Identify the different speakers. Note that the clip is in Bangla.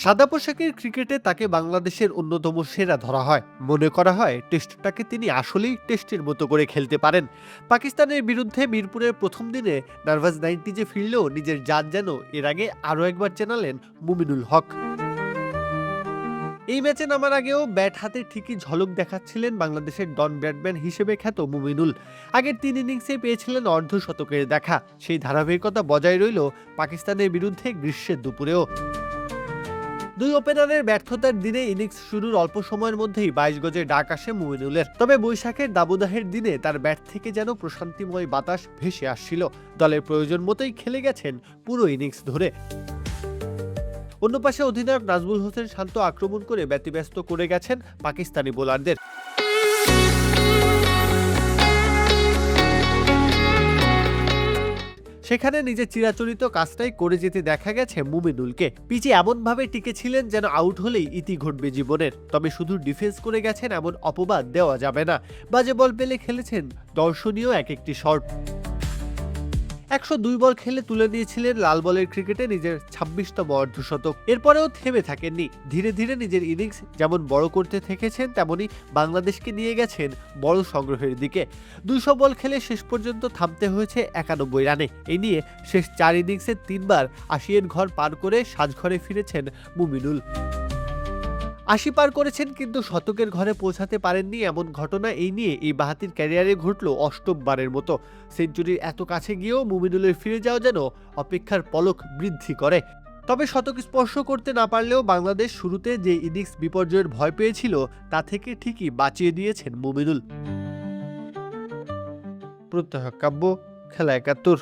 Speaker 1: সাদা পোশাকের ক্রিকেটে তাকে বাংলাদেশের অন্যতম সেরা ধরা হয়। মনে করা হয় টেস্টটাকে তিনি আসলেই টেস্টের মতো করে খেলতে পারেন। পাকিস্তানের বিরুদ্ধে মিরপুরের প্রথম দিনে নার্ভাস 90 ফিরলেও নিজের জাত যেন এর আগে আরও একবার চেনালেন মুমিনুল হক। এই ম্যাচে নামার আগেও ব্যাট হাতে ঠিকই ঝলক দেখাচ্ছিলেন বাংলাদেশের ডন ব্র্যাডম্যান হিসেবে খ্যাত মুমিনুল। আগের 3 ইনিংসে পেয়েছিলেন অর্ধশতকের দেখা। সেই ধারাবাহিকতা বজায় রইল পাকিস্তানের বিরুদ্ধে গ্রীষ্মের দুপুরেও। দুই ওপেনারের ব্যর্থতার দিনে ইনিংস শুরুর অল্প সময়ের মধ্যেই 22 গজের ডাক আসে মুমিনুলের। তবে বৈশাখের দাবদাহের দিনে তার ব্যাট থেকে যেন প্রশান্তিময় বাতাস ভেসে আসছিল। দলের প্রয়োজন মতোই খেলে গেছেন পুরো ইনিংস ধরে। অন্য পাশে অধিনায়ক নাজমুল হোসেন শান্ত আক্রমণ করে ব্যতিব্যস্ত করে গেছেন পাকিস্তানি বোলারদের। সেখানে নিজের চিরাচরিত কাজটাই করে যেতে দেখা গেছে মুমিনুলকে। পিচে এমনভাবে টিকেছিলেন যেন আউট হলেই ইতি ঘটবে জীবনের। তবে শুধু ডিফেন্স করে গেছেন এমন অপবাদ দেওয়া যাবে না। বাজে বল পেলে খেলেছেন দর্শনীয় এক একটি শট। 102 বল খেলে তুলে নিয়েছিলেন লাল বলের ক্রিকেটে নিজের 26তম অর্ধশতক। এরপরেও থেমে থাকেননি। ধীরে ধীরে নিজের ইনিংস যেমন বড় করতে থেকেছেন, তেমনি বাংলাদেশকে নিয়ে গেছেন বড় সংগ্রহের দিকে। 200 বল খেলে শেষ পর্যন্ত থামতে হয়েছে 91 রানে। এই নিয়ে শেষ 4 ইনিংসে 3 বার 80 ঘর পার করে সাজঘরে ফিরেছেন মুমিনুল। 80 পার করেছেন কিন্তু শতকের ঘরে পৌঁছাতে পারেননি, এমন ঘটনা এই নিয়ে এই বাঁহাতির ক্যারিয়ারে ঘটল 8ম বারের মতো। সেঞ্চুরির এত কাছে গিয়েও মুমিনুলের ফিরে যাওয়া যেন অপেক্ষার পলক বৃদ্ধি করে। তবে শতক স্পর্শ করতে না পারলেও বাংলাদেশ শুরুতে যে ইনিংস বিপর্যয়ের ভয় পেয়েছিল তা থেকে ঠিকই বাঁচিয়ে দিয়েছেন মুমিনুল। প্রত্যহ কাব্য, খেলা ৭১।